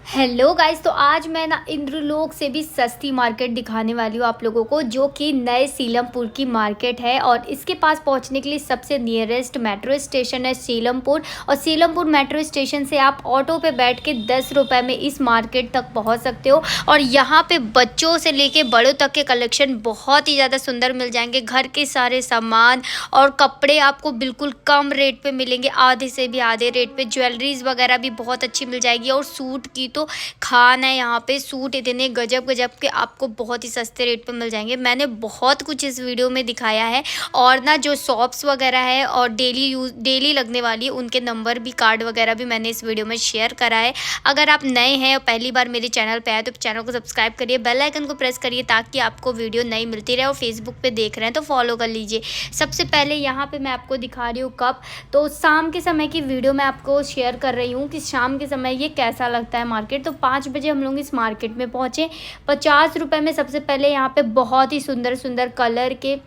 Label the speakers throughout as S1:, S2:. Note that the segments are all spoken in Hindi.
S1: हेलो गाइस, तो आज मैं ना इंद्रलोक से भी सस्ती मार्केट दिखाने वाली हूँ आप लोगों को, जो कि नए सीलमपुर की मार्केट है। और इसके पास पहुँचने के लिए सबसे नियरेस्ट मेट्रो स्टेशन है सीलमपुर। और सीलमपुर मेट्रो स्टेशन से आप ऑटो पे बैठ के 10 रुपये में इस मार्केट तक पहुँच सकते हो। और यहाँ पे बच्चों से लेके बड़ों तक के कलेक्शन बहुत ही ज़्यादा सुंदर मिल जाएंगे। घर के सारे सामान और कपड़े आपको बिल्कुल कम रेट पे मिलेंगे, आधे से भी आधे रेट पे। ज्वेलरीज वगैरह भी बहुत अच्छी मिल जाएगी। और सूट की तो खान है यहाँ पे, सूट इतने गजब गजब के आपको बहुत ही सस्ते रेट पे मिल जाएंगे। मैंने बहुत कुछ इस वीडियो में दिखाया है। और ना जो शॉप्स वगैरह है और डेली लगने वाली उनके नंबर भी, कार्ड वगैरह भी मैंने इस वीडियो में शेयर करा है। अगर आप नए हैं और पहली बार मेरे चैनल पे आए तो चैनल को सब्सक्राइब करिए, बेल आइकन को प्रेस करिए ताकि आपको वीडियो नई मिलती रहे। और फेसबुक पे देख रहे हैं तो फॉलो कर लीजिए। सबसे पहले यहाँ पे मैं आपको दिखा रही हूँ कप। तो शाम के समय की वीडियो मैं आपको शेयर कर रही हूँ कि शाम के समय ये कैसा लगता है मार्केट। तो 5 बजे हम लोग इस मार्केट में पहुँचे। 50 रुपये में सबसे पहले यहाँ पे बहुत ही सुंदर सुंदर कलर के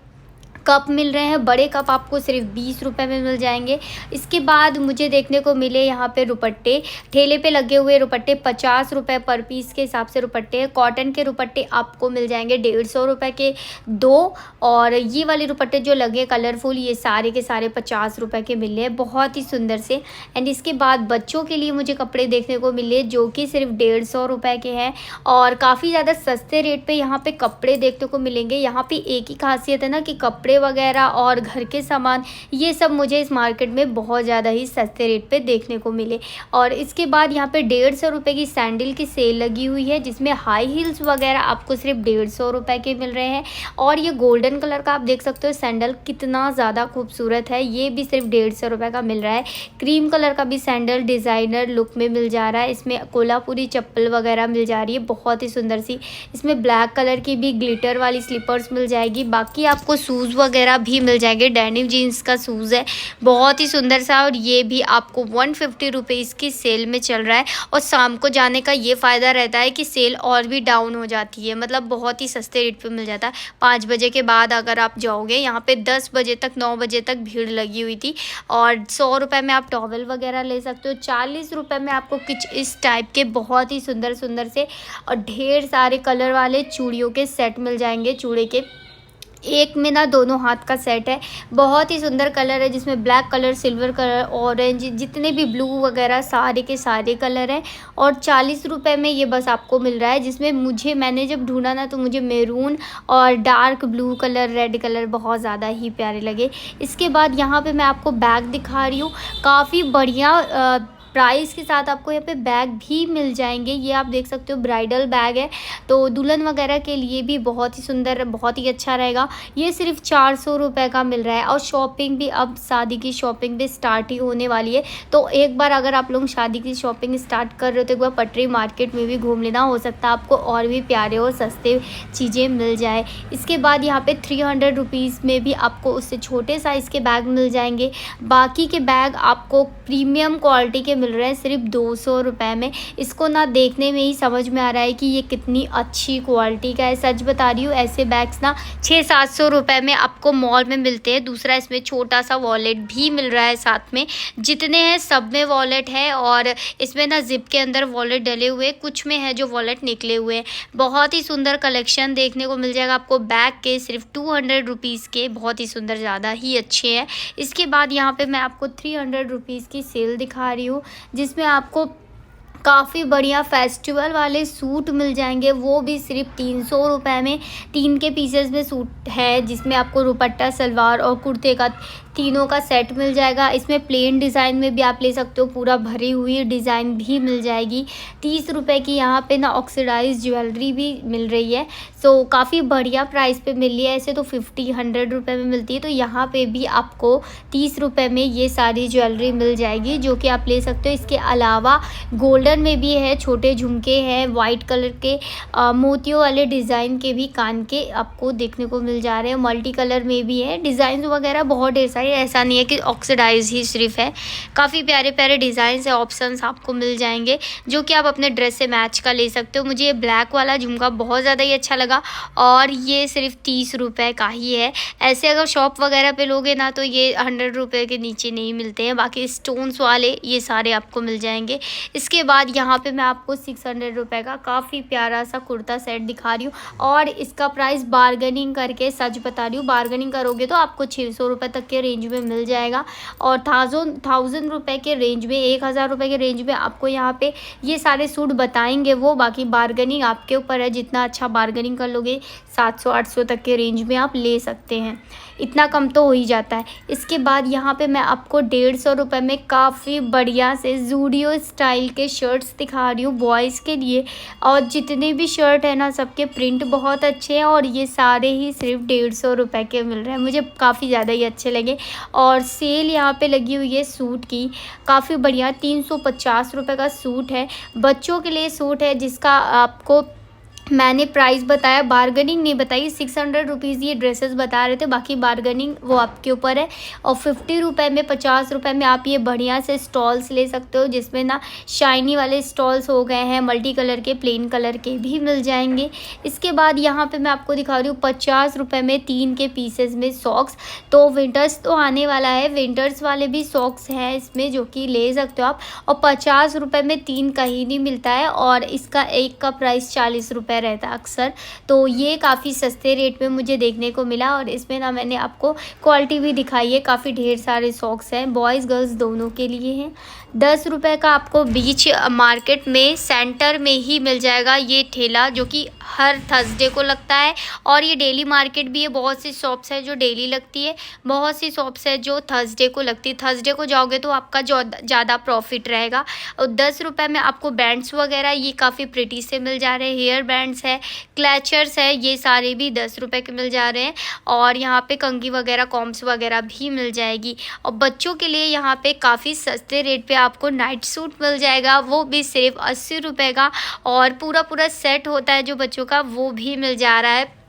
S1: कप मिल रहे हैं। बड़े कप आपको सिर्फ 20 रुपये में मिल जाएंगे। इसके बाद मुझे देखने को मिले यहाँ पे रुपट्टे, ठेले पे लगे हुए रुपट्टे 50 रुपये पर पीस के हिसाब से रुपट्टे हैं। कॉटन के रुपट्टे आपको मिल जाएंगे 150 रुपये के 2। और ये वाले रुपट्टे जो लगे कलरफुल, ये सारे के सारे 50 रुपये के मिले हैं, बहुत ही सुंदर से। एंड इसके बाद बच्चों के लिए मुझे कपड़े देखने को मिले जो कि सिर्फ 150 रुपये के हैं। और काफ़ी ज़्यादा सस्ते रेट पे यहाँ पे कपड़े देखने को मिलेंगे। यहाँ पे एक ही खासियत है ना कि कपड़े वगैरह और घर के सामान, ये सब मुझे इस मार्केट में बहुत ज़्यादा ही सस्ते रेट पे देखने को मिले। और इसके बाद यहाँ पे 150 रुपये की सैंडल की सेल लगी हुई है, जिसमें हाई हील्स वगैरह आपको सिर्फ 150 रुपये के मिल रहे हैं। और ये गोल्डन कलर का आप देख सकते हो सैंडल, कितना ज़्यादा खूबसूरत है, ये भी सिर्फ 150 रुपये का मिल रहा है। क्रीम कलर का भी सैंडल डिज़ाइनर लुक में मिल जा रहा है। इसमें कोल्हापुरी चप्पल वगैरह मिल जा रही है, बहुत ही सुंदर सी। इसमें ब्लैक कलर की भी ग्लिटर वाली स्लीपर्स मिल जाएगी। बाकी आपको शूज़ वगैरह भी मिल जाएंगे। डेनिम जीन्स का शूज़ है, बहुत ही सुंदर सा। और ये भी आपको 150 रुपीज़ की सेल में चल रहा है। और शाम को जाने का ये फ़ायदा रहता है कि सेल और भी डाउन हो जाती है, मतलब बहुत ही सस्ते रेट पे मिल जाता है। 5 बजे के बाद अगर आप जाओगे, यहाँ पे 10 बजे तक 9 बजे तक भीड़ लगी हुई थी। और 100 रुपये में आप टॉवल वगैरह ले सकते हो। 40 रुपये में आपको कुछ इस टाइप के बहुत ही सुंदर सुंदर से और ढेर सारे कलर वाले चूड़ियों के सेट मिल जाएंगे। चूड़े के एक में ना दोनों हाथ का सेट है, बहुत ही सुंदर कलर है, जिसमें black colour, silver colour, orange, जितने भी ब्लू वगैरह सारे के सारे कलर हैं। और 40 रुपये में ये बस आपको मिल रहा है, जिसमें मैंने जब ढूंढा ना तो मुझे मैरून और dark blue colour, red colour बहुत ज़्यादा ही प्यारे लगे। इसके बाद यहाँ पे मैं आपको बैग दिखा रही हूँ, काफ़ी बढ़िया प्राइस के साथ आपको यहाँ पे बैग भी मिल जाएंगे। ये आप देख सकते हो ब्राइडल बैग है, तो दुल्हन वगैरह के लिए भी बहुत ही सुंदर, बहुत ही अच्छा रहेगा। ये सिर्फ 400 रुपये का मिल रहा है। और शॉपिंग भी, अब शादी की शॉपिंग भी स्टार्ट ही होने वाली है, तो एक बार अगर आप लोग शादी की शॉपिंग स्टार्ट कर रहे हो तो एक बार पटरी मार्केट में भी घूम लेना, हो सकता है आपको और भी प्यारे और सस्ते चीज़ें मिल जाए। इसके बाद यहाँ पे 300 रुपीज़ में भी आपको उससे छोटे साइज़ के बैग मिल जाएंगे। बाकी के बैग आपको प्रीमियम क्वालिटी के मिल रहे हैं सिर्फ 200 रुपये में। इसको ना देखने में ही समझ में आ रहा है कि ये कितनी अच्छी क्वालिटी का है। सच बता रही हूँ, ऐसे बैग्स ना 600-700 रुपये में आपको मॉल में मिलते हैं। दूसरा, इसमें छोटा सा वॉलेट भी मिल रहा है साथ में। जितने हैं सब में वॉलेट है, और इसमें ना जिप के अंदर वॉलेट डले हुए, कुछ में है जो वॉलेट निकले हुए हैं। बहुत ही सुंदर कलेक्शन देखने को मिल जाएगा आपको बैग के सिर्फ 200 रुपीज़ के, बहुत ही सुंदर, ज़्यादा ही अच्छे हैं। इसके बाद यहाँ पे मैं आपको 300 रुपीज़ की सेल दिखा रही हूँ, जिसमें आपको काफ़ी बढ़िया फेस्टिवल वाले सूट मिल जाएंगे, वो भी सिर्फ 300 रुपये में। 3 के पीसेस में सूट है, जिसमें आपको दुपट्टा, सलवार और कुर्ते का तीनों का सेट मिल जाएगा। इसमें प्लेन डिज़ाइन में भी आप ले सकते हो, पूरा भरी हुई डिज़ाइन भी मिल जाएगी। 30 रुपये की यहाँ पे ना ऑक्सीडाइज ज्वेलरी भी मिल रही है, सो काफ़ी बढ़िया प्राइस पे मिल रही है। ऐसे तो 50-100 रुपये में मिलती है, तो यहाँ पे भी आपको 30 रुपये में ये सारी ज्वेलरी मिल जाएगी, जो कि आप ले सकते हो। इसके अलावा गोल्डन में भी है, छोटे झुमके हैं, वाइट कलर के मोतियों वाले डिज़ाइन के भी कान के आपको देखने को मिल जा रहे हैं। मल्टी कलर में भी है, डिज़ाइन वगैरह बहुत ढेर सारे है, ऐसा नहीं है कि ऑक्सीडाइज ही सिर्फ है। काफ़ी प्यारे प्यारे डिज़ाइन से ऑप्शंस आपको मिल जाएंगे जो कि आप अपने ड्रेस से मैच का ले सकते हो। मुझे ये ब्लैक वाला झुमका बहुत ज़्यादा ही अच्छा लगा और ये सिर्फ 30 रुपये का ही है। ऐसे अगर शॉप वगैरह पे लोगे ना तो ये 100 रुपये के नीचे नहीं मिलते हैं। बाकी स्टोन्स वाले ये सारे आपको मिल जाएंगे। इसके बाद यहाँ पे मैं आपको 600 रुपये का काफ़ी प्यारा सा कुर्ता सेट दिखा रही हूँ और इसका प्राइस बार्गेनिंग करके, सच बता रही हूँ, बार्गेनिंग करोगे तो आपको 600 रुपये तक के रेंज में मिल जाएगा और 1000 रुपये के रेंज में, 1000 रुपये के रेंज में आपको यहाँ पे ये सारे सूट बताएंगे वो। बाकी बार्गेनिंग आपके ऊपर है, जितना अच्छा बार्गेनिंग कर लोगे 700-800 तक के रेंज में आप ले सकते हैं। इतना कम तो हो ही जाता है। इसके बाद यहाँ पे मैं आपको 150 रुपये में काफ़ी बढ़िया से ज़ूडियो स्टाइल के शर्ट्स दिखा रही हूँ बॉयज़ के लिए। और जितने भी शर्ट है ना सबके प्रिंट बहुत अच्छे हैं और ये सारे ही सिर्फ 150 रुपये के मिल रहे हैं। मुझे काफ़ी ज़्यादा ही अच्छे लगे और सेल यहाँ पे लगी हुई है सूट की, काफ़ी बढ़िया। 350 रुपये का सूट है, बच्चों के लिए सूट है जिसका आपको मैंने प्राइस बताया, बार्गेनिंग नहीं बताई। 600 रुपीज़ ये ड्रेसेस बता रहे थे, बाकी बार्गेनिंग वो आपके ऊपर है। और 50 रुपये में, 50 रुपये में आप ये बढ़िया से स्टॉल्स ले सकते हो जिसमें ना शाइनी वाले स्टॉल्स हो गए हैं, मल्टी कलर के, प्लेन कलर के भी मिल जाएंगे। इसके बाद यहाँ पे मैं आपको दिखा रही हूँ 50 रुपये में 3 के पीसेस में सॉक्स। तो विंटर्स तो आने वाला है, विंटर्स वाले भी सॉक्स हैं इसमें जो कि ले सकते हो आप। और 50 रुपये में 3 कहीं नहीं मिलता है और इसका एक का प्राइस 40 रुपये रहता है अक्सर। तो ये काफ़ी सस्ते रेट में मुझे देखने को मिला और इसमें ना मैंने आपको क्वालिटी भी दिखाई है। काफ़ी ढेर सारे सॉक्स हैं, बॉयज़ गर्ल्स दोनों के लिए हैं। 10 रुपये का आपको बीच मार्केट में सेंटर में ही मिल जाएगा ये ठेला, जो कि हर थर्सडे को लगता है और ये डेली मार्केट भी है। बहुत सी शॉप्स है जो डेली लगती है, बहुत सी शॉप्स है जो थर्सडे को लगती है। थर्सडे को जाओगे तो आपका ज़्यादा प्रॉफिट रहेगा। और 10 रुपये में आपको बैंड्स वगैरह ये काफ़ी प्रिटी से मिल जा रहे हैं। हेयर बैंड्स है, क्लचर्स है, ये सारे भी 10 रुपये के मिल जा रहे हैं। और यहाँ पे कंघी वगैरह, कॉम्स वगैरह भी मिल जाएगी। और बच्चों के लिए यहाँ पे काफ़ी सस्ते रेट पे आपको नाइट सूट मिल जाएगा, वो भी सिर्फ 80 रुपये का। और पूरा सेट होता है जो बच्चों का, वो भी मिल जा रहा है।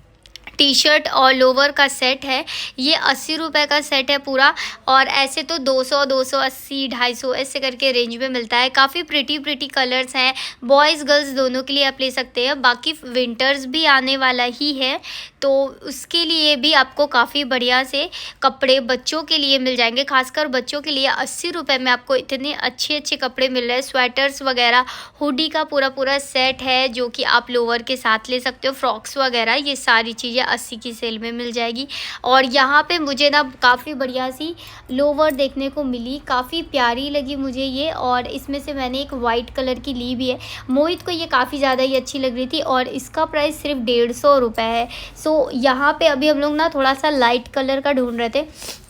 S1: टी शर्ट और लोवर का सेट है, ये 80 रुपये का सेट है पूरा। और ऐसे तो 200, 280, 250 ऐसे करके रेंज में मिलता है। काफ़ी प्रिटी कलर्स हैं, बॉयज़ गर्ल्स दोनों के लिए आप ले सकते हैं। बाकी विंटर्स भी आने वाला ही है तो उसके लिए भी आपको काफ़ी बढ़िया से कपड़े बच्चों के लिए मिल जाएंगे। खासकर बच्चों के लिए 80 रुपये में आपको इतने अच्छे कपड़े मिल रहे हैं। स्वेटर्स वगैरह, हुडी का पूरा सेट है जो कि आप लोवर के साथ ले सकते हो। फ्रॉक्स वगैरह, ये सारी चीज़ें 80 की सेल में मिल जाएगी। और यहाँ पे मुझे ना काफ़ी बढ़िया सी लोवर देखने को मिली, काफ़ी प्यारी लगी मुझे ये। और इसमें से मैंने एक वाइट कलर की ली भी है। मोहित को ये काफ़ी ज़्यादा ही अच्छी लग रही थी और इसका प्राइस सिर्फ 150 रुपये है। सो यहाँ पे अभी हम लोग ना थोड़ा सा लाइट कलर का ढूंढ रहे थे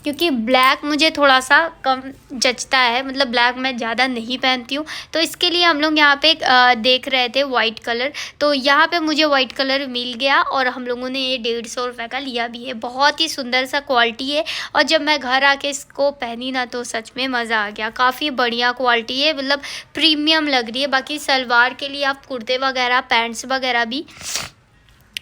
S1: क्योंकि ब्लैक मुझे थोड़ा सा कम जचता है, मतलब ब्लैक मैं ज़्यादा नहीं पहनती हूँ। तो इसके लिए हम लोग यहाँ पे देख रहे थे वाइट कलर। तो यहाँ पे मुझे वाइट कलर मिल गया और हम लोगों ने ये 150 रुपये का लिया भी है। बहुत ही सुंदर सा क्वालिटी है और जब मैं घर आके इसको पहनी ना तो सच में मज़ा आ गया। काफ़ी बढ़िया क्वालिटी है, मतलब प्रीमियम लग रही है। बाकी सलवार के लिए आप कुर्ते वगैरह, पैंट्स वगैरह भी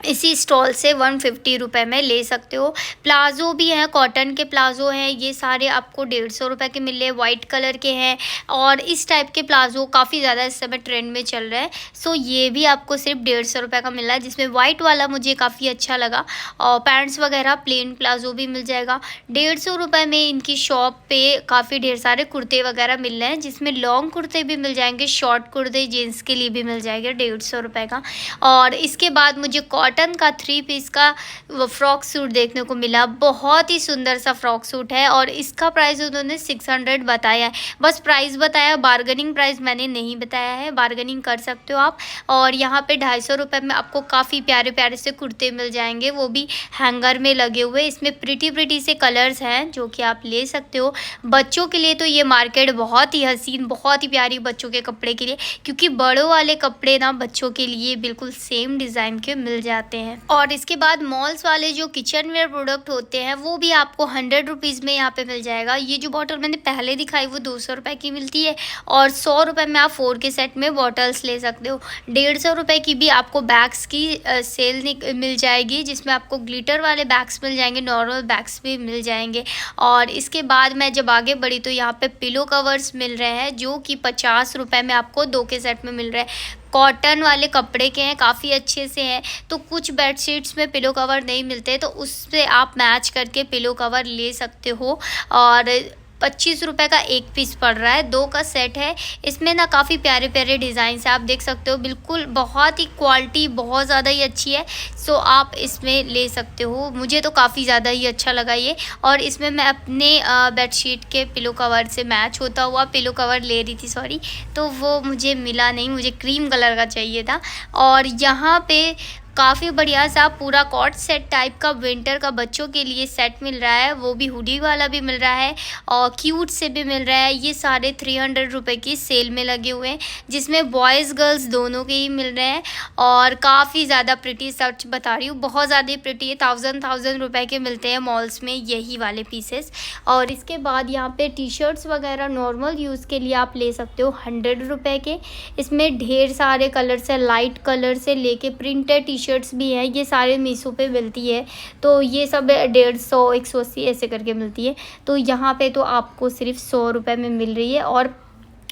S1: इसी स्टॉल से 150 रुपये में ले सकते हो। प्लाज़ो भी हैं, कॉटन के प्लाज़ो हैं, ये सारे आपको 150 रुपये के मिल रहे हैं। वाइट कलर के हैं और इस टाइप के प्लाज़ो काफ़ी ज़्यादा इस समय ट्रेंड में चल रहा है। सो ये भी आपको सिर्फ 150 रुपये का मिल रहा है, जिसमें वाइट वाला मुझे काफ़ी अच्छा लगा। और पैंट्स वगैरह, प्लेन प्लाज़ो भी मिल जाएगा। 150 रुपये में इनकी शॉप पे काफ़ी ढेर सारे कुर्ते वगैरह मिल रहे हैं, जिसमें लॉन्ग कुर्ते भी मिल जाएंगे, शॉर्ट कुर्ते जेंट्स के लिए भी मिल जाएंगे 150 रुपये का। और इसके बाद मुझे कॉटन का 3 पीस का फ्रॉक सूट देखने को मिला। बहुत ही सुंदर सा फ्रॉक सूट है और इसका प्राइस उन्होंने 600 बताया है। बस प्राइस बताया, बार्गेनिंग प्राइस मैंने नहीं बताया है, बार्गेनिंग कर सकते हो आप। और यहाँ पे 250 रुपये में आपको काफ़ी प्यारे प्यारे से कुर्ते मिल जाएंगे, वो भी हैंगर में लगे हुए। इसमें प्रिटी से कलर्स हैं जो कि आप ले सकते हो। बच्चों के लिए तो ये मार्केट बहुत ही हसीन, बहुत ही प्यारी बच्चों के कपड़े के लिए, क्योंकि बड़ों वाले कपड़े ना बच्चों के लिए बिल्कुल सेम डिज़ाइन के मिल जाते जाते हैं। और इसके बाद मॉल्स वाले जो किचन वेयर प्रोडक्ट होते हैं वो भी आपको 100 रुपीज़ में यहाँ पे मिल जाएगा। ये जो बॉटल मैंने पहले दिखाई वो 200 रुपये की मिलती है और 100 रुपये में आप 4 के सेट में बॉटल्स ले सकते हो। 150 रुपये की भी आपको बैग्स की सेल मिल जाएगी, जिसमें आपको ग्लिटर वाले बैग्स मिल जाएंगे, नॉर्मल बैग्स भी मिल जाएंगे। और इसके बाद मैं जब आगे बढ़ी तो यहाँ पे पिलो कवर्स मिल रहे हैं जो कि 50 रुपये में आपको 2 के सेट में मिल रहे हैं। कॉटन वाले कपड़े के हैं, काफ़ी अच्छे से हैं। तो कुछ बेडशीट्स में पिलो कवर नहीं मिलते तो उससे आप मैच करके पिलो कवर ले सकते हो। और 25 रुपये का एक पीस पड़ रहा है, 2 का सेट है। इसमें ना काफ़ी प्यारे प्यारे डिज़ाइन है, आप देख सकते हो। बिल्कुल बहुत ही क्वालिटी बहुत ज़्यादा ही अच्छी है, सो आप इसमें ले सकते हो। मुझे तो काफ़ी ज़्यादा ही अच्छा लगा ये। और इसमें मैं अपने बेडशीट के पिलो कवर से मैच होता हुआ पिलो कवर ले रही थी, सॉरी, तो वो मुझे मिला नहीं, मुझे क्रीम कलर का चाहिए था। और यहाँ पे काफ़ी बढ़िया सा पूरा कॉट सेट टाइप का विंटर का बच्चों के लिए सेट मिल रहा है, वो भी हुडी वाला भी मिल रहा है और क्यूट से भी मिल रहा है। ये सारे 300 रुपये की सेल में लगे हुए हैं, जिसमें बॉयज़ गर्ल्स दोनों के ही मिल रहे हैं। और काफ़ी ज़्यादा प्रिटी, सच बता रही हूँ, बहुत ज़्यादा प्रिटी है। 1000 रुपये के मिलते हैं मॉल्स में यही वाले पीसेस। और इसके बाद यहाँ पे टी शर्ट्स वगैरह नॉर्मल यूज़ के लिए आप ले सकते हो 100 रुपये के। इसमें ढेर सारे कलर्स है, लाइट कलर से लेके प्रिंटेड टी शर्ट्स भी हैं। ये सारे मीशो पे मिलती है, तो ये सब 150 180 ऐसे करके मिलती है। तो यहाँ पे तो आपको सिर्फ 100 रुपये में मिल रही है। और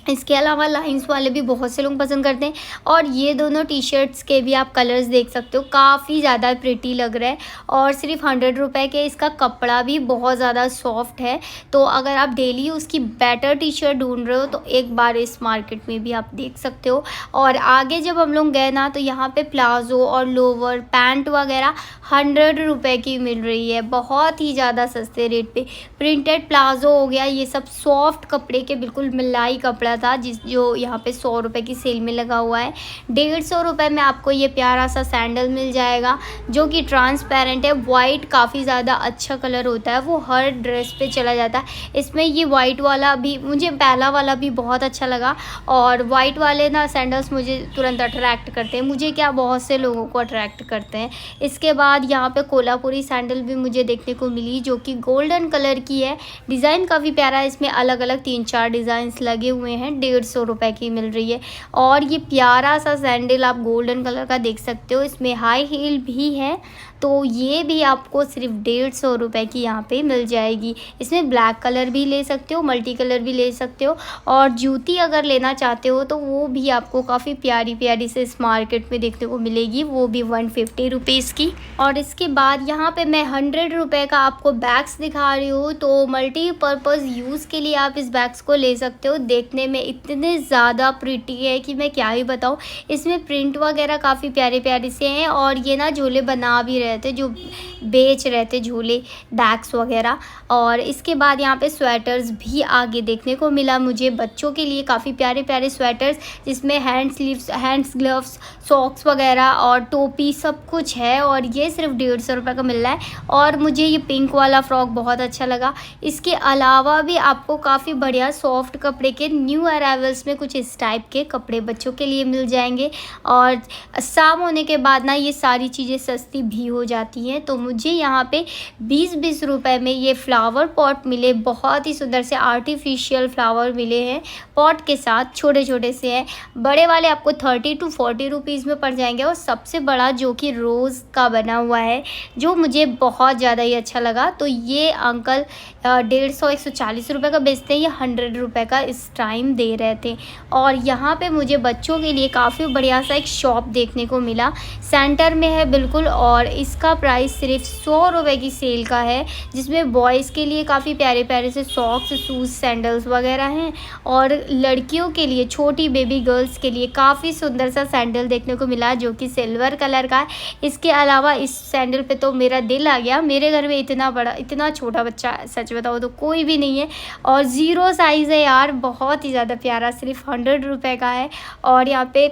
S1: इसके अलावा लाइंस वाले भी बहुत से लोग पसंद करते हैं। और ये दोनों टी शर्ट्स के भी आप कलर्स देख सकते हो, काफ़ी ज़्यादा प्रिटी लग रहा है और सिर्फ 100 रुपये के। इसका कपड़ा भी बहुत ज़्यादा सॉफ्ट है। तो अगर आप डेली यूज़ की बेटर टी शर्ट ढूंढ रहे हो तो एक बार इस मार्केट में भी आप देख सकते हो। और आगे जब हम लोग गए ना तो यहाँ पे प्लाजो और लोवर पैंट वगैरह 100 रुपये की मिल रही है, बहुत ही ज़्यादा सस्ते रेट पे। प्रिंटेड प्लाजो हो गया, ये सब सॉफ्ट कपड़े के, बिल्कुल मलाई कपड़ा था, जो यहाँ पे 100 रुपये की सेल में लगा हुआ है। 150 रुपये में आपको ये प्यारा सा सैंडल मिल जाएगा जो कि ट्रांसपेरेंट है। वाइट काफ़ी ज़्यादा अच्छा कलर होता है, वो हर ड्रेस पे चला जाता है। इसमें ये वाइट वाला भी, मुझे पहला वाला भी बहुत अच्छा लगा। और वाइट वाले ना सैंडल्स मुझे तुरंत अट्रैक्ट करते हैं, मुझे क्या बहुत से लोगों को अट्रैक्ट करते हैं। इसके बाद यहाँ पे कोल्हापुरी सैंडल भी मुझे देखने को मिली जो कि गोल्डन कलर की है। डिज़ाइन काफ़ी प्यारा है, इसमें अलग अलग 3-4 डिज़ाइंस लगे हुए हैं। 150 रुपये की मिल रही है। और ये प्यारा सा सैंडल आप गोल्डन कलर का देख सकते हो, इसमें हाई हील भी है, तो ये भी आपको सिर्फ 150 रुपये की यहाँ पे मिल जाएगी। इसमें ब्लैक कलर भी ले सकते हो, मल्टी कलर भी ले सकते हो। और जूती अगर लेना चाहते हो तो वो भी आपको काफ़ी प्यारी प्यारी से इस मार्केट में देखने को मिलेगी, वो भी 150 रुपीज़ की। और इसके बाद यहाँ पे मैं 100 रुपये का आपको बैग्स दिखा रही हूँ, तो मल्टीपर्पज़ यूज़ के लिए आप इस बैग्स को ले सकते हो। देखने में इतने ज़्यादा प्रिटी है कि मैं क्या ही बताऊँ। इसमें प्रिंट वगैरह काफ़ी प्यारे प्यारे से हैं और ये ना झोले बना भी रहे थे, जो बेच रहे थे झोले बैग्स वगैरह। और इसके बाद यहाँ पे स्वेटर्स भी आगे देखने को मिला मुझे, बच्चों के लिए काफ़ी प्यारे प्यारे स्वेटर्स, जिसमें hand sleeves, hands gloves, socks वगैरह और टोपी सब कुछ है। और ये सिर्फ 150 रुपये का मिल रहा है। और मुझे ये पिंक वाला फ्रॉक बहुत अच्छा लगा। इसके अलावा भी आपको काफ़ी बढ़िया सॉफ्ट कपड़े के न्यू अराइवल्स में कुछ इस टाइप के कपड़े बच्चों के लिए मिल जाएंगे। और शाम होने के बाद ना ये सारी चीज़ें सस्ती भी हो जाती हैं। तो मुझे यहाँ पे 20-20 रुपये में ये फ्लावर पॉट मिले, बहुत ही सुंदर से आर्टिफिशियल फ्लावर मिले हैं पॉट के साथ, छोटे छोटे से हैं। बड़े वाले आपको 30 to 40 रुपीज़ में पड़ जाएंगे। और सबसे बड़ा जो कि रोज़ का बना हुआ है, जो मुझे बहुत ज़्यादा ही अच्छा लगा। तो ये अंकल 150-140 रुपये का बेचते हैं, ये 100 रुपये का इस टाइम दे रहे थे। और यहाँ पे मुझे बच्चों के लिए काफ़ी बढ़िया सा एक शॉप देखने को मिला, सेंटर में है बिल्कुल। और इसका प्राइस सिर्फ 100 रुपये की सेल का है, जिसमें बॉयज़ के लिए काफ़ी प्यारे प्यारे से सॉक्स, शूज़, सैंडल्स वगैरह हैं। और लड़कियों के लिए, छोटी बेबी गर्ल्स के लिए काफ़ी सुंदर सा सैंडल देखने को मिला जो कि सिल्वर कलर का है। इसके अलावा इस सैंडल पे तो मेरा दिल आ गया। मेरे घर में इतना बड़ा, इतना छोटा बच्चा सच बताओ तो कोई भी नहीं है। और 0 साइज़ है यार, बहुत ही ज़्यादा प्यारा, सिर्फ 100 रुपये का है। और यहाँ पे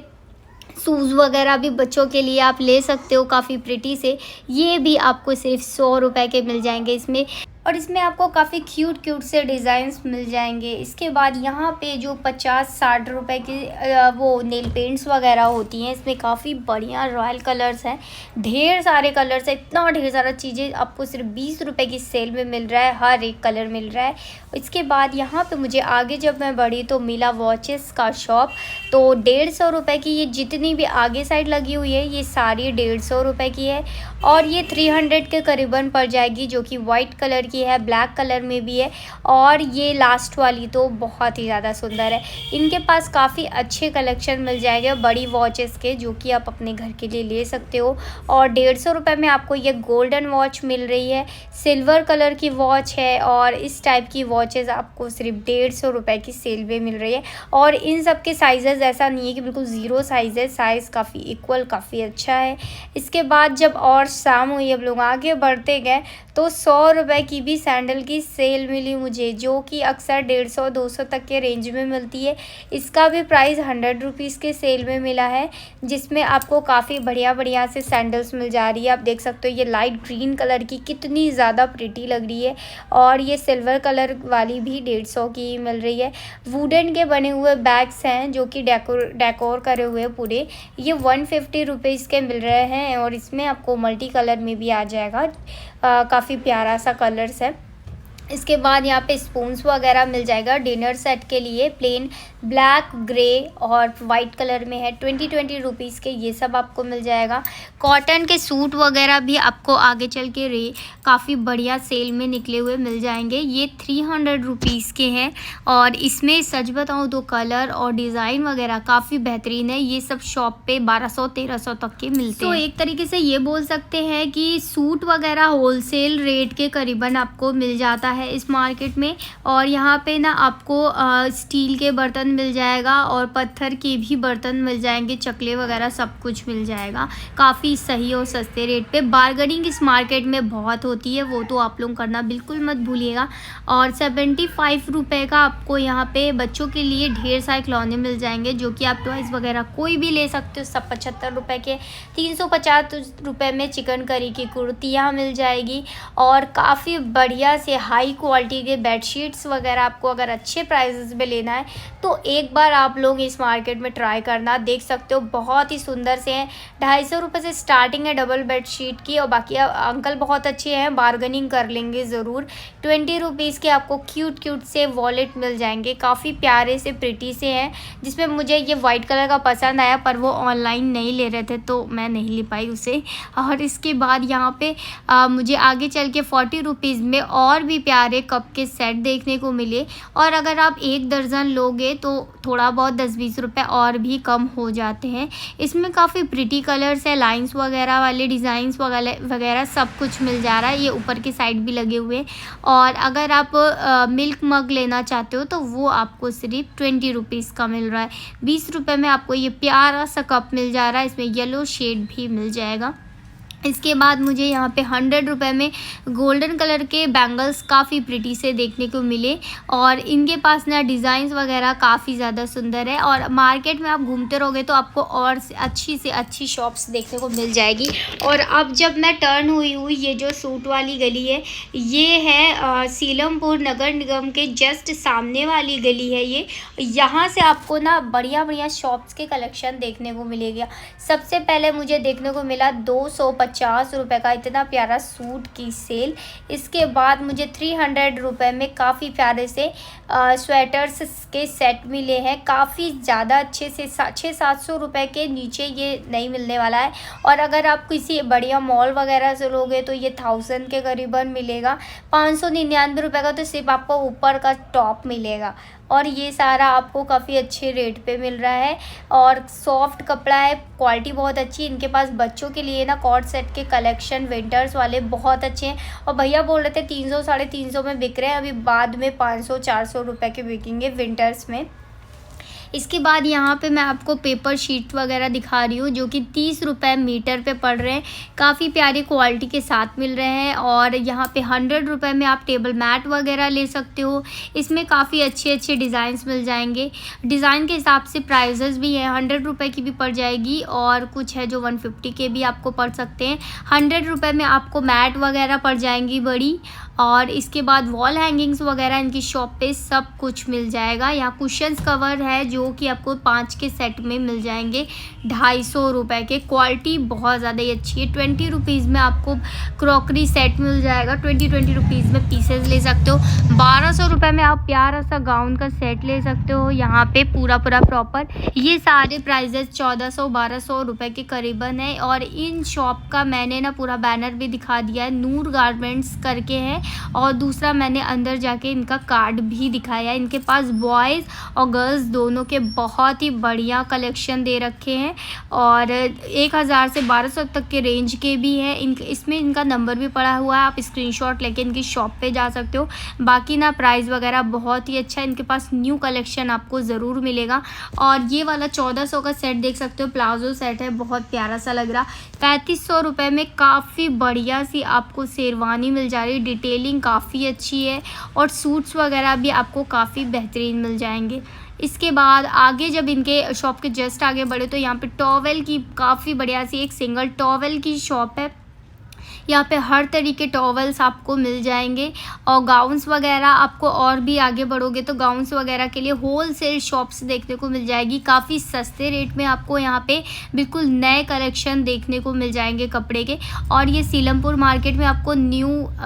S1: शूज़ वगैरह भी बच्चों के लिए आप ले सकते हो काफ़ी प्रिटी से, ये भी आपको सिर्फ 100 रुपये के मिल जाएंगे। इसमें और इसमें आपको काफ़ी क्यूट क्यूट से डिज़ाइंस मिल जाएंगे। इसके बाद यहाँ पे जो 50-60 रुपए की वो नेल पेंट्स वगैरह होती हैं, इसमें काफ़ी बढ़िया रॉयल कलर्स हैं, ढेर सारे कलर्स हैं, इतना ढेर सारा चीज़ें आपको सिर्फ 20 रुपए की सेल में मिल रहा है, हर एक कलर मिल रहा है। इसके बाद यहाँ पे मुझे आगे जब मैं बढ़ी तो मिला वॉचेस का शॉप। तो 150 रुपये की ये जितनी भी आगे साइड लगी हुई है ये सारी 150 रुपये की है, और ये 300 के करीबन पड़ जाएगी, जो कि वाइट कलर की है, ब्लैक कलर में भी है, और ये लास्ट वाली तो बहुत ही ज़्यादा सुंदर है। इनके पास काफ़ी अच्छे कलेक्शन मिल जाएंगे बड़ी वॉचेस के, जो कि आप अपने घर के लिए ले सकते हो। और 150 रुपये में आपको ये गोल्डन वॉच मिल रही है, सिल्वर कलर की वॉच है, और इस टाइप की वॉचेस आपको सिर्फ 150 रुपये की सेल में मिल रही है। और इन सब के साइजेस ऐसा नहीं है कि बिल्कुल ज़ीरो साइज़ है, साइज़ काफ़ी इक्वल, काफ़ी अच्छा है। इसके बाद जब और शाम हुई, अब लोग आगे बढ़ते गए, तो 100 रुपये की भी सैंडल की सेल मिली मुझे, जो कि अक्सर 150-200 तक के रेंज में मिलती है। इसका भी प्राइस 100 रुपीज़ के सेल में मिला है, जिसमें आपको काफ़ी बढ़िया बढ़िया से सैंडल्स मिल जा रही है। आप देख सकते हो ये लाइट ग्रीन कलर की कितनी ज़्यादा प्रिटी लग रही है, और ये सिल्वर कलर वाली भी 150 की मिल रही है। वुडन के बने हुए बैग्स हैं, जो कि डेकोर करे हुए पूरे, ये 150 रुपीज़ के मिल रहे हैं, और इसमें आपको मल्टी कलर में भी आ जाएगा। काफ़ी प्यारा सा कलर्स है। इसके बाद यहाँ पे स्पून्स वगैरह मिल जाएगा डिनर सेट के लिए, प्लेन ब्लैक, ग्रे और वाइट कलर में है, 20 रुपीज़ के ये सब आपको मिल जाएगा। कॉटन के सूट वगैरह भी आपको आगे चल के काफ़ी बढ़िया सेल में निकले हुए मिल जाएंगे, ये 300 रुपीज़ के हैं। और इसमें सच बताऊँ तो कलर और डिज़ाइन वगैरह काफ़ी बेहतरीन है, ये सब शॉप पे 1200-1300 तक के मिलते हैं। तो एक तरीके से ये बोल सकते हैं कि सूट वगैरह होलसेल रेट के करीबन आपको मिल जाता है इस मार्केट में। और यहाँ पे ना आपको स्टील के बर्तन मिल जाएगा, और पत्थर के भी बर्तन मिल जाएंगे, चकले वगैरह सब कुछ मिल जाएगा काफ़ी सही और सस्ते रेट पे। बार्गेनिंग इस मार्केट में बहुत होती है, वो तो आप लोग करना बिल्कुल मत भूलिएगा। और 75 रुपये का आपको यहाँ पे बच्चों के लिए ढेर सारे खिलौने मिल जाएंगे, जो कि आप टॉयज़ वगैरह कोई भी ले सकते हो, सब 75 रुपये के। 350 रुपये में चिकन करी की कुर्तियाँ मिल जाएगी, और काफ़ी बढ़िया से हाई क्वालिटी के बेडशीट्स वगैरह आपको अगर अच्छे प्राइसेस में लेना है तो एक बार आप लोग इस मार्केट में ट्राई करना। देख सकते हो बहुत ही सुंदर से हैं, 250 रुपये से स्टार्टिंग है डबल बेडशीट की, और बाकी अंकल बहुत अच्छे हैं, बार्गेनिंग कर लेंगे ज़रूर। 20 रुपीज़ के आपको क्यूट क्यूट से वॉलेट मिल जाएंगे, काफ़ी प्यारे से प्रिटी से हैं, जिसमें मुझे ये वाइट कलर का पसंद आया, पर वो ऑनलाइन नहीं ले रहे थे तो मैं नहीं ले पाई उसे। और इसके बाद यहाँ पे मुझे आगे चल के 40 रुपीज़ में और भी प्यारे कप के सेट देखने को मिले, और अगर आप 1 दर्जन लोगे तो थोड़ा बहुत 10-20 रुपये और भी कम हो जाते हैं। इसमें काफ़ी प्रिटी कलर्स है, लाइंस वगैरह वाले डिज़ाइंस वगैरह सब कुछ मिल जा रहा है, ये ऊपर की साइड भी लगे हुए। और अगर आप मिल्क मग लेना चाहते हो तो वो आपको सिर्फ 20 रुपीज़ का मिल रहा है। 20 रुपये में आपको ये प्यारा सा कप मिल जा रहा है, इसमें येलो शेड भी मिल जाएगा। इसके बाद मुझे यहाँ पे 100 रुपये में गोल्डन कलर के बैंगल्स काफ़ी प्रिटी से देखने को मिले, और इनके पास ना डिज़ाइंस वगैरह काफ़ी ज़्यादा सुंदर है। और मार्केट में आप घूमते रहोगे तो आपको और अच्छी से अच्छी शॉप्स देखने को मिल जाएगी। और अब जब मैं टर्न हुई ये जो सूट वाली गली है, ये है सीलमपुर नगर निगम के जस्ट सामने वाली गली है ये। यहाँ से आपको ना बढ़िया बढ़िया शॉप्स के कलेक्शन देखने को मिलेगा। सबसे पहले मुझे देखने को मिला 250 रुपये का इतना प्यारा सूट की सेल। इसके बाद मुझे 300 रुपये में काफ़ी प्यारे से स्वेटर्स के सेट मिले हैं, काफ़ी ज़्यादा अच्छे से 600-700 रुपये के नीचे ये नहीं मिलने वाला है। और अगर आप किसी बढ़िया मॉल वगैरह से लोगे तो ये 1000 के करीबन मिलेगा। 599 रुपये का तो सिर्फ आपको ऊपर का टॉप मिलेगा, और ये सारा आपको काफ़ी अच्छे रेट पे मिल रहा है, और सॉफ्ट कपड़ा है, क्वालिटी बहुत अच्छी। इनके पास बच्चों के लिए ना कॉर्ड सेट के कलेक्शन विंटर्स वाले बहुत अच्छे हैं, और भैया बोल रहे थे 300-350 में बिक रहे हैं, अभी बाद में 500-400 रुपये के बिकेंगे विंटर्स में। इसके बाद यहाँ पे मैं आपको पेपर शीट वगैरह दिखा रही हूँ, जो कि 30 रुपये मीटर पे पड़ रहे हैं, काफ़ी प्यारी क्वालिटी के साथ मिल रहे हैं। और यहाँ पे 100 रुपये में आप टेबल मैट वगैरह ले सकते हो, इसमें काफ़ी अच्छे अच्छे डिज़ाइंस मिल जाएंगे। डिज़ाइन के हिसाब से प्राइजेस भी हैं, 100 रुपये की भी पड़ जाएगी, और कुछ है जो 150 के भी आपको पड़ सकते हैं। 100 रुपये में आपको मैट वगैरह पड़ जाएंगी बड़ी, और इसके बाद वॉल हैंगिंग्स वगैरह इनकी शॉप पे सब कुछ मिल जाएगा। यहाँ कुशन्स कवर है जो कि आपको 5 के सेट में मिल जाएंगे 250 रुपये के। क्वालिटी बहुत ज़्यादा ही अच्छी है। 20 रुपीज़ में आपको क्रॉकरी सेट मिल जाएगा। 20 रुपीज़ में पीसेस ले सकते हो। 1200 रुपये में आप प्यारा सा गाउन का सेट ले सकते हो। यहाँ पे पूरा प्रॉपर ये सारे प्राइजेस 1400-1200 रुपये के करीबन है। और इन शॉप का मैंने ना पूरा बैनर भी दिखा दिया है, नूर गारमेंट्स करके है। और दूसरा मैंने अंदर जाके इनका कार्ड भी दिखाया है। इनके पास बॉयज़ और गर्ल्स दोनों के बहुत ही बढ़िया कलेक्शन दे रखे हैं और 1000 से 1200 तक के रेंज के भी हैं। इसमें इनका नंबर भी पड़ा हुआ है, आप स्क्रीनशॉट लेके इनकी शॉप पे जा सकते हो। बाकी ना प्राइस वगैरह बहुत ही अच्छा है। इनके पास न्यू कलेक्शन आपको ज़रूर मिलेगा। और ये वाला 1400 का सेट देख सकते हो, प्लाजो सेट है, बहुत प्यारा सा लग रहा। 3500 रुपये में काफ़ी बढ़िया सी आपको शेरवानी मिल जा रही है। डिटेलिंग काफ़ी अच्छी है और सूट्स वगैरह भी आपको काफ़ी बेहतरीन मिल जाएंगे। इसके बाद आगे जब इनके शॉप के जस्ट आगे बढ़े तो यहाँ पे टॉवेल की काफ़ी बढ़िया सी एक सिंगल टॉवेल की शॉप है। यहाँ पे हर तरीके टॉवल्स आपको मिल जाएंगे और गाउन्स वगैरह आपको, और भी आगे बढ़ोगे तो गाउन्स वगैरह के लिए होल सेल शॉप्स देखने को मिल जाएगी। काफ़ी सस्ते रेट में आपको यहाँ पे बिल्कुल नए कलेक्शन देखने को मिल जाएंगे कपड़े के। और ये सीलमपुर मार्केट में आपको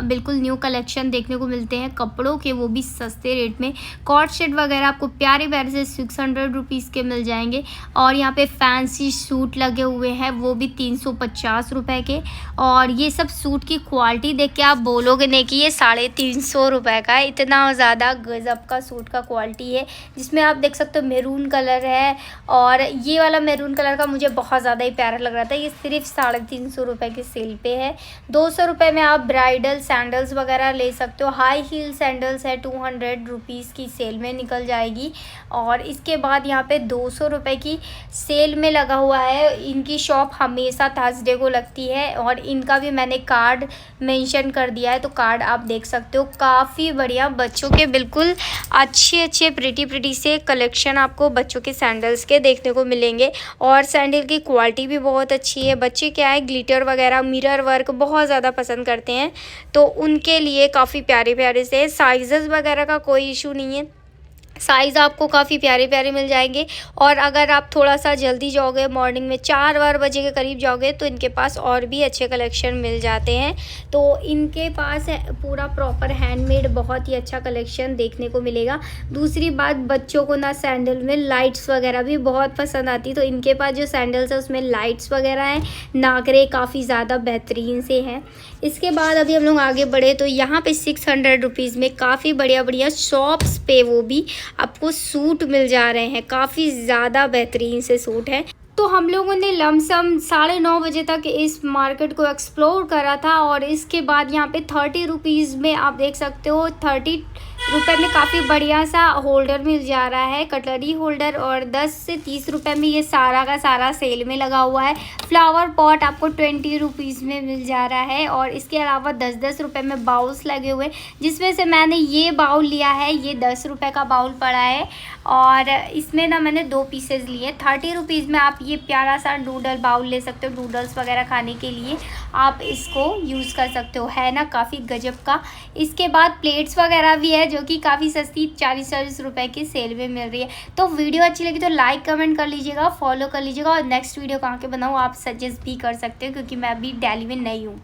S1: बिल्कुल न्यू कलेक्शन देखने को मिलते हैं कपड़ों के, वो भी सस्ते रेट में। कॉट सेट वगैरह आपको प्यारे प्यारे से 600 रुपीज़ के मिल जाएंगे। और यहाँ पे फैंसी सूट लगे हुए हैं, वो भी 350 रुपये के। और ये सब सूट की क्वालिटी देख के आप बोलोगे नहीं कि ये 350 रुपये का है। इतना ज़्यादा गजब का सूट का क्वालिटी है, जिसमें आप देख सकते हो मेरून कलर है। और ये वाला मेरून कलर का मुझे बहुत ज़्यादा ही प्यारा लग रहा था। ये सिर्फ 350 रुपये की सेल पे है। 200 रुपये में आप ब्राइडल सैंडल्स वगैरह ले सकते हो। हाई हील सैंडल्स है 200 रुपीज़ की सेल में निकल जाएगी। और इसके बाद यहाँ पे 200 रुपये की सेल में लगा हुआ है। इनकी शॉप हमेशा थर्सडे को लगती है और इनका भी मैंने कार्ड मेंशन कर दिया है, तो कार्ड आप देख सकते हो। काफ़ी बढ़िया बच्चों के बिल्कुल अच्छे प्रिटी से कलेक्शन आपको बच्चों के सैंडल्स के देखने को मिलेंगे। और सैंडल की क्वालिटी भी बहुत अच्छी है। बच्चे क्या है, ग्लिटर वगैरह मिरर वर्क बहुत ज़्यादा पसंद करते हैं, तो उनके लिए काफ़ी प्यारे से। साइज़ वगैरह का कोई इशू नहीं है, साइज़ आपको काफ़ी प्यारे मिल जाएंगे। और अगर आप थोड़ा सा जल्दी जाओगे, मॉर्निंग में 4 बजे के करीब जाओगे, तो इनके पास और भी अच्छे कलेक्शन मिल जाते हैं। तो इनके पास पूरा प्रॉपर हैंडमेड बहुत ही अच्छा कलेक्शन देखने को मिलेगा। दूसरी बात, बच्चों को ना सैंडल में लाइट्स वगैरह भी बहुत पसंद आती, तो इनके पास जो सैंडल्स है उसमें लाइट्स वगैरह हैं, नागरे काफ़ी ज़्यादा बेहतरीन से हैं। इसके बाद अभी हम लोग आगे बढ़े तो यहाँ पे 600 रुपीज़ में काफ़ी बढ़िया शॉप्स पे वो भी आपको सूट मिल जा रहे हैं। काफ़ी ज़्यादा बेहतरीन से सूट है। तो हम लोगों ने लमसम 9:30 बजे तक इस मार्केट को एक्सप्लोर करा था। और इसके बाद यहाँ पे 30 रुपीज़ में आप देख सकते हो, 30 रुपये में काफ़ी बढ़िया सा होल्डर मिल जा रहा है, कटलरी होल्डर। और 10 से 30 रुपये में ये सारा का सारा सेल में लगा हुआ है। फ्लावर पॉट आपको 20 रुपीज़ में मिल जा रहा है। और इसके अलावा 10-10 रुपये में बाउल्स लगे हुए, जिसमें से मैंने ये बाउल लिया है, ये 10 रुपये का बाउल पड़ा है। और इसमें ना मैंने 2 पीसेज लिए। 30 रुपीज़ में आप ये प्यारा सा नूडल बाउल ले सकते हो, नूडल्स वगैरह खाने के लिए आप इसको यूज़ कर सकते हो, है ना काफ़ी गजब का। इसके बाद प्लेट्स वगैरह भी है जो कि काफ़ी सस्ती 40-40 रुपये की सेल में मिल रही है। तो वीडियो अच्छी लगी तो लाइक कमेंट कर लीजिएगा, फॉलो कर लीजिएगा। और नेक्स्ट वीडियो कहाँ के बनाऊँ आप सजेस्ट भी कर सकते हो, क्योंकि मैं अभी दिल्ली में नई हूँ।